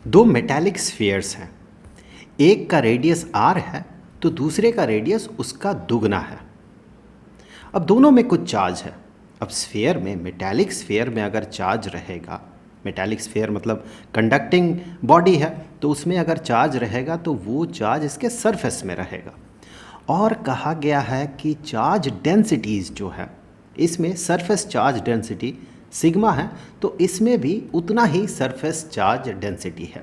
दो metallic spheres हैं, एक का रेडियस r है तो दूसरे का रेडियस उसका दुगना है। अब दोनों में कुछ चार्ज है। अब स्फीयर में, मेटालिक स्फीयर में अगर चार्ज रहेगा, मेटालिक स्फीयर मतलब कंडक्टिंग बॉडी है, तो उसमें अगर चार्ज रहेगा तो वो चार्ज इसके सरफेस में रहेगा। और कहा गया है कि चार्ज डेंसिटीज़ जो है, इसमें सरफेस चार्ज डेंसिटी सिग्मा है, तो इसमें भी उतना ही सरफेस चार्ज डेंसिटी है।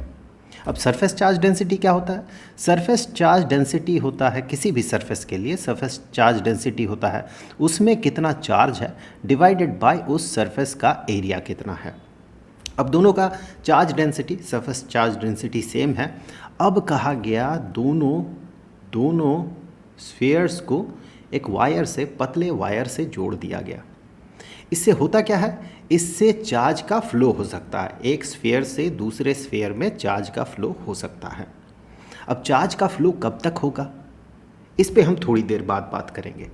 अब सरफेस चार्ज डेंसिटी क्या होता है? सरफेस चार्ज डेंसिटी होता है, किसी भी सरफेस के लिए सरफेस चार्ज डेंसिटी होता है उसमें कितना चार्ज है डिवाइडेड बाय उस सरफेस का एरिया कितना है। अब दोनों का charge density, surface charge density same है। अब कहा गया दोनों स्फीयर्स को एक वायर से, पतले वायर से जोड़ दिया गया। इससे होता क्या है? इससे चार्ज का फ्लो हो सकता है, एक स्फीयर से दूसरे स्फीयर में चार्ज का फ्लो हो सकता है। अब चार्ज का फ्लो कब तक होगा, इस पे हम थोड़ी देर बाद बात करेंगे।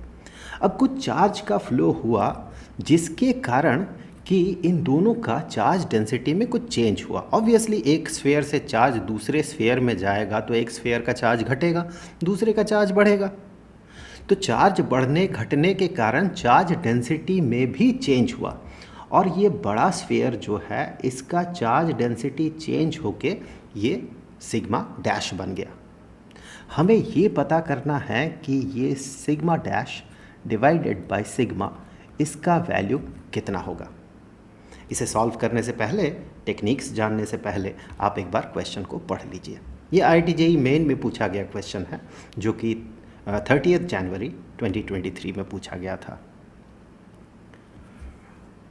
अब कुछ चार्ज का फ्लो हुआ जिसके कारण कि इन दोनों का चार्ज डेंसिटी में कुछ चेंज हुआ। ऑब्वियसली एक स्फीयर से चार्ज दूसरे स्फीयर में जाएगा तो एक स्फीयर का चार्ज घटेगा, दूसरे का चार्ज बढ़ेगा। तो चार्ज बढ़ने घटने के कारण चार्ज डेंसिटी में भी चेंज हुआ, और ये बड़ा स्फीयर जो है इसका चार्ज डेंसिटी चेंज होके ये सिग्मा डैश बन गया। हमें ये पता करना है कि ये sigma dash divided by sigma, इसका वैल्यू कितना होगा। इसे सॉल्व करने से पहले, टेक्निक्स जानने से पहले आप एक बार क्वेश्चन को पढ़ लीजिए। ये IIT JEE मेन में पूछा गया क्वेश्चन है जो कि 30 जनवरी 2023 में पूछा गया था।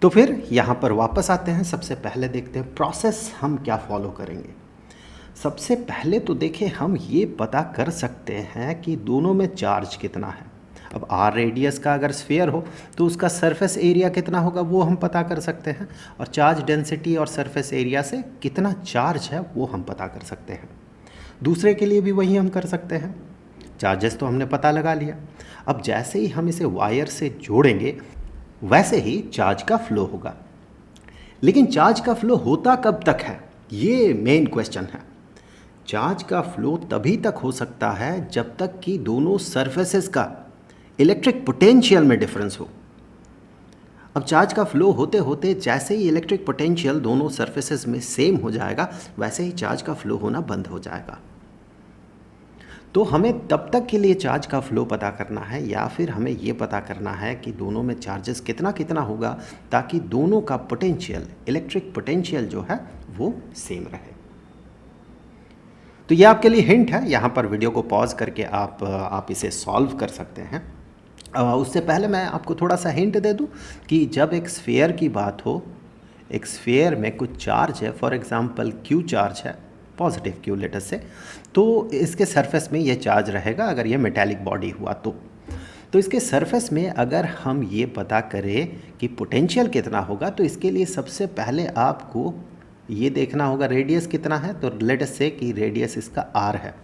तो फिर यहाँ पर वापस आते हैं। सबसे पहले देखते हैं प्रोसेस हम क्या फॉलो करेंगे। सबसे पहले तो देखिए, हम ये पता कर सकते हैं कि दोनों में चार्ज कितना है। अब r रेडियस का अगर स्फीयर हो तो उसका सरफेस एरिया कितना होगा वो हम पता कर सकते हैं, और चार्ज डेंसिटी और सरफेस एरिया से कितना चार्ज है वो हम पता कर सकते हैं। दूसरे के लिए भी वही हम कर सकते हैं, चार्जेस तो हमने पता लगा लिया। अब जैसे ही हम इसे वायर से जोड़ेंगे वैसे ही चार्ज का फ्लो होगा। लेकिन चार्ज का फ्लो होता कब तक है, ये मेन क्वेश्चन है। चार्ज का फ्लो तभी तक हो सकता है जब तक कि दोनों सरफेसेस का इलेक्ट्रिक पोटेंशियल में डिफरेंस हो। अब चार्ज का फ्लो होते होते जैसे ही इलेक्ट्रिक पोटेंशियल दोनों सरफेसेस में सेम हो जाएगा, वैसे ही चार्ज का फ्लो होना बंद हो जाएगा। तो हमें तब तक के लिए चार्ज का फ्लो पता करना है, या फिर हमें ये पता करना है कि दोनों में चार्जेस कितना कितना होगा, ताकि दोनों का पोटेंशियल, इलेक्ट्रिक पोटेंशियल जो है वो सेम रहे। तो ये आपके लिए हिंट है, यहाँ पर वीडियो को पॉज करके आप इसे सॉल्व कर सकते हैं। उससे पहले मैं आपको थोड़ा सा हिंट दे दूँ कि जब एक स्फीयर की बात हो, एक स्फीयर में कुछ चार्ज है, फॉर एग्जांपल Q चार्ज है, पॉजिटिव Q लेटर से, तो इसके सरफेस में ये चार्ज रहेगा अगर ये मेटालिक बॉडी हुआ तो इसके सरफेस में अगर हम ये पता करें कि पोटेंशियल कितना होगा, तो इसके लिए सबसे पहले आपको ये देखना होगा रेडियस कितना है। तो लेट अस से कि रेडियस इसका r है,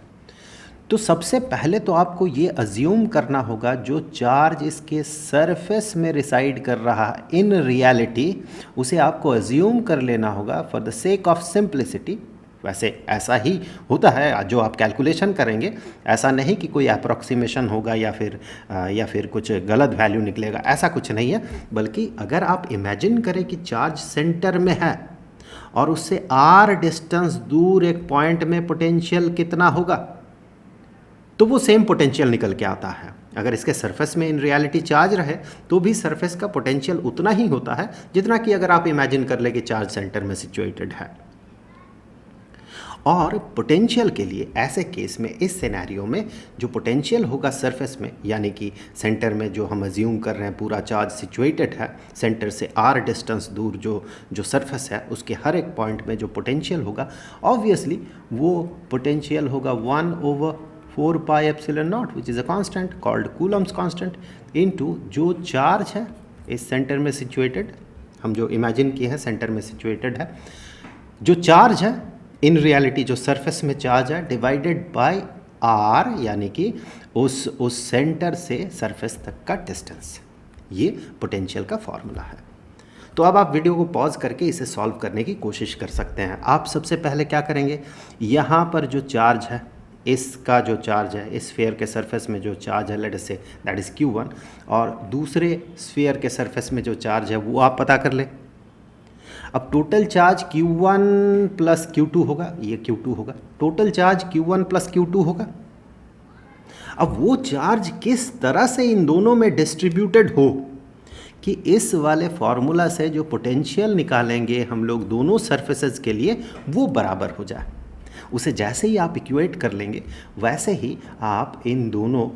तो सबसे पहले तो आपको ये अज्यूम करना होगा जो चार्ज इसके सरफेस में रिसाइड कर रहा है इन रियलिटी, उसे आपको अज्यूम कर लेना होगा for the sake of simplicity. वैसे ऐसा ही होता है जो आप कैलकुलेशन करेंगे, ऐसा नहीं कि कोई अप्रॉक्सीमेशन होगा या फिर कुछ गलत वैल्यू निकलेगा, ऐसा कुछ नहीं है। बल्कि अगर आप इमेजिन करें कि चार्ज सेंटर में है और उससे r डिस्टेंस दूर एक पॉइंट में पोटेंशियल कितना होगा, तो वो सेम पोटेंशियल निकल के आता है। अगर इसके सरफेस में इन रियलिटी चार्ज रहे तो भी सरफेस का पोटेंशियल उतना ही होता है जितना कि अगर आप इमेजिन कर ले कि चार्ज सेंटर में सिचुएटेड है। और पोटेंशियल के लिए ऐसे केस में, इस सिनेरियो में जो पोटेंशियल होगा सरफेस में, यानी कि सेंटर में जो हम अज्यूम कर रहे हैं पूरा चार्ज सिचुएटेड है, सेंटर से r डिस्टेंस दूर जो सरफेस है उसके हर एक पॉइंट में जो पोटेंशियल होगा, ऑब्वियसली वो पोटेंशियल होगा 1/4 pi epsilon naught which is a constant called Coulomb's constant, into जो चार्ज है इस सेंटर में सिचुएटेड, हम जो इमेजिन किए हैं सेंटर में सिचुएटेड है, जो चार्ज है इन रियलिटी जो सरफेस में चार्ज है, डिवाइडेड बाय r, यानी कि उस सेंटर से सरफेस तक का डिस्टेंस। ये पोटेंशियल का फॉर्मूला है। तो अब आप वीडियो को पॉज करके इसे सॉल्व करने की कोशिश कर सकते हैं। आप सबसे पहले क्या करेंगे, यहाँ पर जो चार्ज है, इसका जो चार्ज है, इस स्फीयर के सरफेस में जो चार्ज है, let us say that is Q1, और दूसरे स्फीयर के सरफेस में जो चार्ज है वो आप पता कर लें। अब total charge Q1 plus Q2 होगा, ये Q2 होगा, total charge Q1 plus Q2 होगा। अब वो चार्ज किस तरह से इन दोनों में डिस्ट्रीब्यूटेड हो कि इस वाले फॉर्मूला से जो पोटेंशियल निकालेंगे हम लोग दोनों सरफेसेस के लिए वो बराबर हो जाए। उसे जैसे ही आप इक्वेट कर लेंगे वैसे ही आप इन दोनों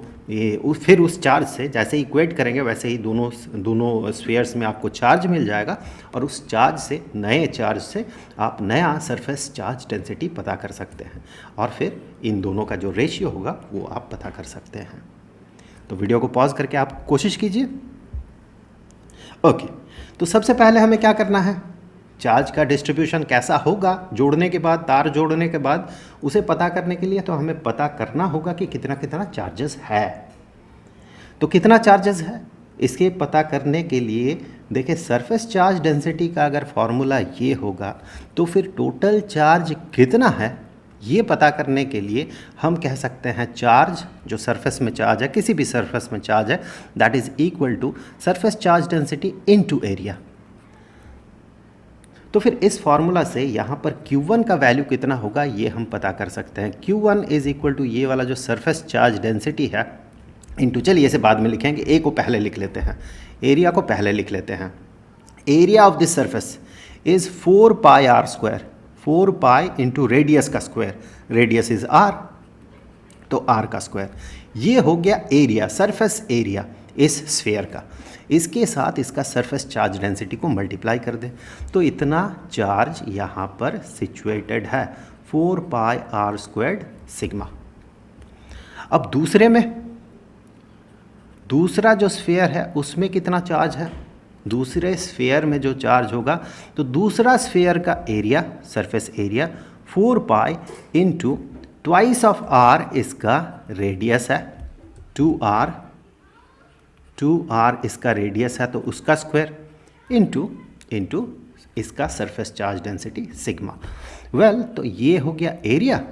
फिर उस चार्ज से जैसे ही इक्वेट करेंगे वैसे ही दोनों स्फीयर्स में आपको चार्ज मिल जाएगा, और उस चार्ज से, नए चार्ज से आप नया सरफेस चार्ज डेंसिटी पता कर सकते हैं, और फिर इन दोनों का जो रेशियो होगा वो आप पता कर सकते हैं। तो वीडियो को पॉज करके आप कोशिश कीजिए। ओके, तो सबसे पहले हमें क्या करना है, चार्ज का डिस्ट्रीब्यूशन कैसा होगा जोड़ने के बाद, तार जोड़ने के बाद, उसे पता करने के लिए तो हमें पता करना होगा कि कितना कितना चार्जेस है। तो कितना चार्जेस है इसके पता करने के लिए देखिए, सरफेस चार्ज डेंसिटी का अगर फॉर्मूला ये होगा तो फिर टोटल चार्ज कितना है ये पता करने के लिए हम कह सकते हैं चार्ज, जो सरफेस में चार्ज है, किसी भी सरफेस में चार्ज है, that is equal to surface charge density into area. तो फिर इस फॉर्मूला से यहाँ पर Q1 का वैल्यू कितना होगा ये हम पता कर सकते हैं। Q1 इज इक्वल टू ये वाला जो सरफेस चार्ज डेंसिटी है इनटू, चलिए इसे बाद में लिखेंगे, ए को पहले लिख लेते हैं, एरिया को पहले लिख लेते हैं। Area of this surface is 4 pi r square, 4 pi into radius का स्क्वायर, रेडियस इज r, तो r का स्क्वायर। ये हो गया एरिया, सरफेस एरिया इस स्फीयर का। इसके साथ इसका सरफेस चार्ज डेंसिटी को मल्टीप्लाई कर दें तो इतना चार्ज यहाँ पर सिचुएटेड है, 4 पाई आर स्क्वायर्ड सिग्मा। अब दूसरे में, दूसरा जो स्फीयर है उसमें कितना चार्ज है, दूसरे स्फीयर में जो चार्ज होगा तो दूसरा स्फीयर का area, surface area 4 pi into twice of r इसका रेडियस है, 2r इसका रेडियस है तो उसका स्क्वायर इंटू इसका surface charge density sigma. Well, तो ये हो गया एरिया,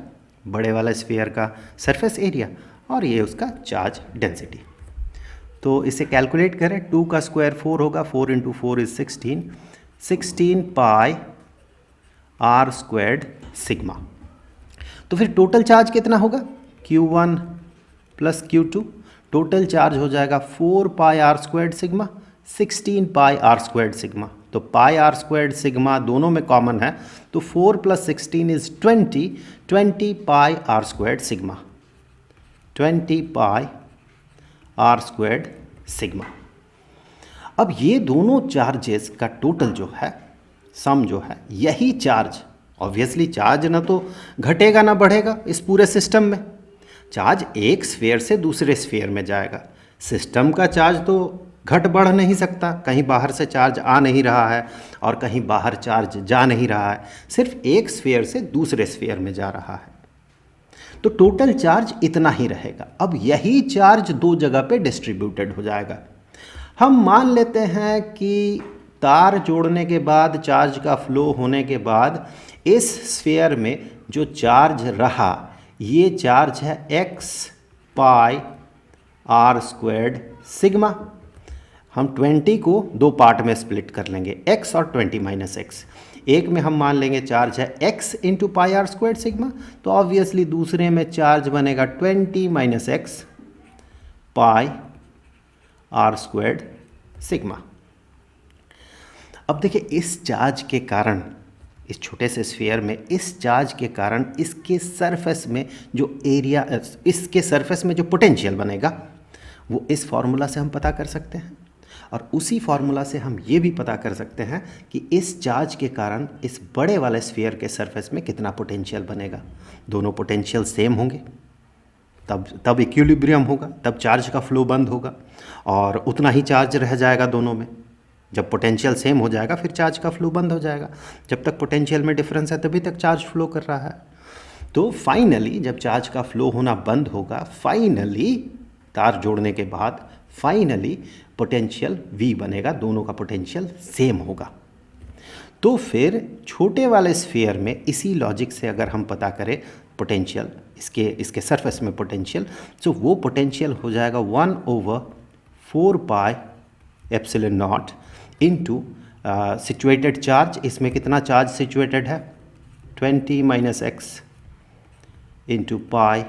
बड़े वाला स्फीयर का सरफेस एरिया, और ये उसका चार्ज डेंसिटी। तो इसे कैलकुलेट करें, 2 का स्क्वायर 4 होगा, 4 into 4 is 16 pi are squared sigma. तो फिर टोटल चार्ज कितना होगा, Q1 plus Q2, total charge हो जाएगा 4 pi are squared sigma, 16 pi are squared sigma. तो पाई आर स्क्वायर्ड सिग्मा दोनों में कॉमन है, तो 4 plus 16 is 20 pi are squared sigma, 20 pi are squared sigma. अब ये दोनों चार्जेस का टोटल जो है, सम जो है, यही चार्ज, ऑब्वियसली चार्ज ना तो घटेगा ना बढ़ेगा इस पूरे सिस्टम में, चार्ज एक स्फीयर से दूसरे स्फीयर में जाएगा। सिस्टम का चार्ज तो घट बढ़ नहीं सकता, कहीं बाहर से चार्ज आ नहीं रहा है और कहीं बाहर चार्ज जा नहीं रहा है, सिर्फ एक स्फीयर से दूसरे स्फीयर में जा रहा है, तो टोटल चार्ज इतना ही रहेगा। अब यही चार्ज दो जगह पे डिस्ट्रीब्यूटेड हो जाएगा। हम मान लेते हैं कि तार जोड़ने के बाद, चार्ज का फ्लो होने के बाद इस स्फीयर में जो चार्ज रहा, ये चार्ज है x pi are squared sigma. हम 20 को दो पार्ट में स्प्लिट कर लेंगे, x और 20 माइनस एक्स। एक में हम मान लेंगे चार्ज है x into pi are squared sigma, तो ऑब्वियसली दूसरे में चार्ज बनेगा 20 minus x pi are squared sigma. अब देखिए, इस चार्ज के कारण, इस छोटे से स्फीयर में इस चार्ज के कारण इसके सरफेस में जो एरिया, इसके सरफेस में जो पोटेंशियल बनेगा वो इस फॉर्मूला से हम पता कर सकते हैं, और उसी फॉर्मूला से हम ये भी पता कर सकते हैं कि इस चार्ज के कारण इस बड़े वाले स्फीयर के सरफेस में कितना पोटेंशियल बनेगा। दोनों पोटेंशियल सेम होंगे तब इक्विलिब्रियम होगा, तब चार्ज का फ्लो बंद होगा और उतना ही चार्ज रह जाएगा दोनों में। जब पोटेंशियल सेम हो जाएगा फिर चार्ज का फ्लो बंद हो जाएगा। जब तक पोटेंशियल में डिफरेंस है तभी तक चार्ज फ्लो कर रहा है। तो फाइनली जब चार्ज का फ्लो होना बंद होगा, फाइनली तार जोड़ने के बाद फाइनली पोटेंशियल V बनेगा, दोनों का पोटेंशियल सेम होगा। तो फिर छोटे वाले स्फीयर में इसी लॉजिक से अगर हम पता करें पोटेंशियल, इसके सरफेस में पोटेंशियल, तो वो पोटेंशियल हो जाएगा 1/4 pi epsilon not into situated charge. इसमें कितना चार्ज सिचुएटेड है? 20 - x into pi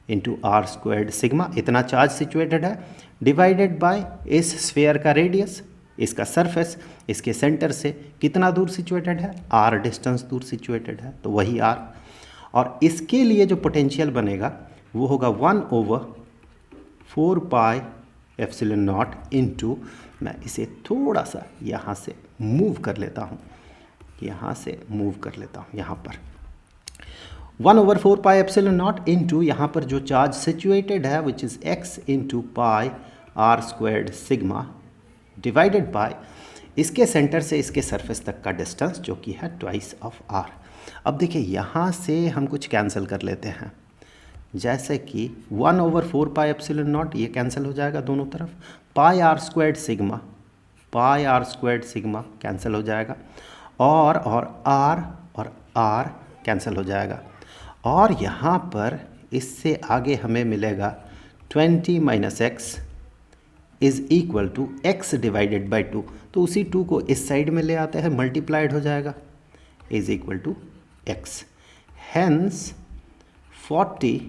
into r squared sigma, इतना चार्ज सिचुएटेड है, डिवाइडेड बाय इस स्फीयर का रेडियस, इसका सरफेस, इसके सेंटर से कितना दूर सिचुएटेड है? r डिस्टेंस दूर सिचुएटेड है, तो वही r। और इसके लिए जो पोटेंशियल बनेगा वो होगा 1/4 पाई एप्सिलॉन नॉट इनटू, मैं इसे थोड़ा सा यहाँ से मूव कर लेता हूँ, यहाँ से मूव कर लेता हूँ, यहाँ पर 1/4 पाई एप्सिलॉन नॉट इनटू यहाँ पर जो चार्ज सिचुएटेड है which is x into pi are squared sigma divided by इसके सेंटर से इसके सरफेस तक का डिस्टेंस जो कि है ट्वाइस ऑफ r। अब देखिए यहाँ से हम कुछ कैंसिल कर लेते हैं, जैसे कि 1/4 पाई एप्सिलॉन नॉट ये कैंसिल हो जाएगा दोनों तरफ, पाई आर स्क्वायर्ड सिग्मा कैंसिल हो जाएगा, और r कैंसिल हो जाएगा, और यहाँ पर इससे आगे हमें मिलेगा 20 - x is equal to x divided by 2। तो उसी 2 को इस साइड में ले आते हैं, मल्टीप्लाइड हो जाएगा, is equal to x। Hence 40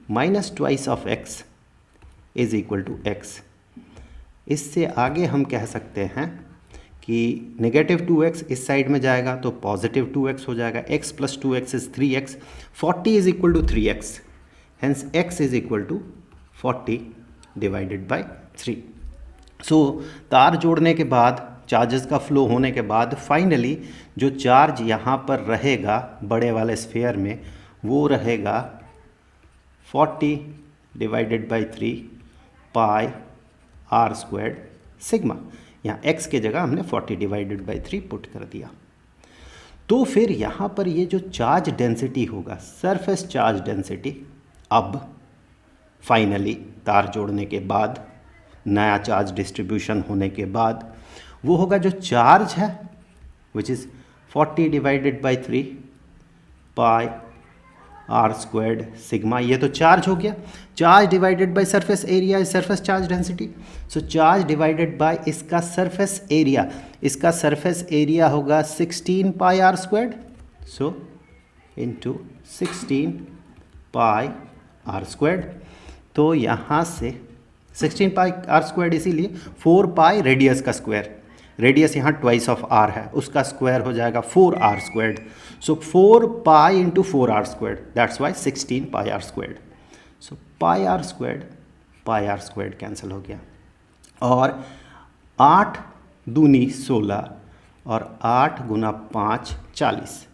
minus twice of x is equal to x। इससे आगे हम कह सकते हैं कि नेगेटिव 2x इस साइड में जाएगा तो पॉजिटिव 2x हो जाएगा, x plus 2x is 3x, 40 is equal to 3x, hence x is equal to 40 divided by 3। So तार जोड़ने के बाद, चार्जेस का फ्लो होने के बाद फाइनली जो चार्ज यहाँ पर रहेगा बड़े वाले स्फीयर में वो रहेगा 40 divided by 3 pi are squared sigma. यहाँ x के जगह हमने 40 डिवाइडेड बाई 3 पुट कर दिया। तो फिर यहाँ पर ये जो चार्ज डेंसिटी होगा, सरफेस चार्ज डेंसिटी, अब फाइनली तार जोड़ने के बाद, नया चार्ज डिस्ट्रीब्यूशन होने के बाद, वो होगा जो चार्ज है which is 40 divided by 3 pi are squared sigma. ये तो चार्ज हो गया, charge divided by surface area is surface charge density. So charge divided by इसका सरफेस एरिया, इसका सरफेस एरिया होगा 16 pi are squared, so into 16 pi are squared. तो यहाँ से 16 पाई आर स्क्वायर्ड इसीलिए 4 पाई रेडियस का स्क्वायर, रेडियस यहाँ twice of R है, उसका स्क्वायर हो जाएगा 4 r squared. So 4 pi into 4 r squared, that's why 16 pi are squared. So pi are squared cancel हो गया, और 8 दूनी 16 और 8 गुना 5 40।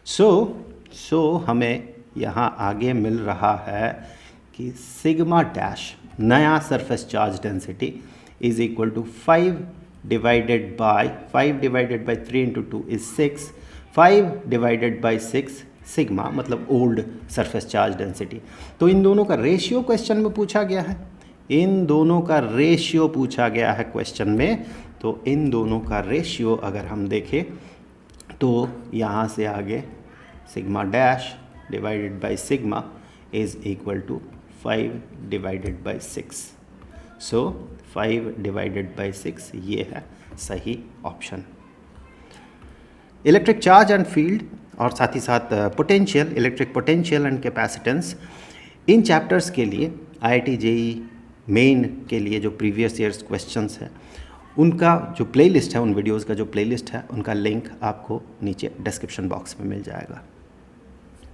सो हमें यहाँ आगे मिल रहा है कि सिग्मा डैश, नया surface charge density, is equal to 5 divided by 3 into 2 is 6, 5 divided by 6 sigma, मतलब ओल्ड सरफेस चार्ज डेंसिटी। तो इन दोनों का रेशियो क्वेश्चन में पूछा गया है, इन दोनों का रेशियो पूछा गया है क्वेश्चन में। तो इन दोनों का रेशियो अगर हम देखें तो यहाँ से आगे sigma dash divided by sigma is equal to 5 divided by 6। So 5 divided by 6 ये है सही option. Electric charge and field और साथ ही साथ potential, electric potential and capacitance, इन चैप्टर्स के लिए IIT JEE मेन के लिए जो प्रीवियस ईयर्स क्वेश्चंस हैं उनका जो प्लेलिस्ट है, उन वीडियोस का जो प्लेलिस्ट है उनका लिंक आपको नीचे डिस्क्रिप्शन बॉक्स में मिल जाएगा।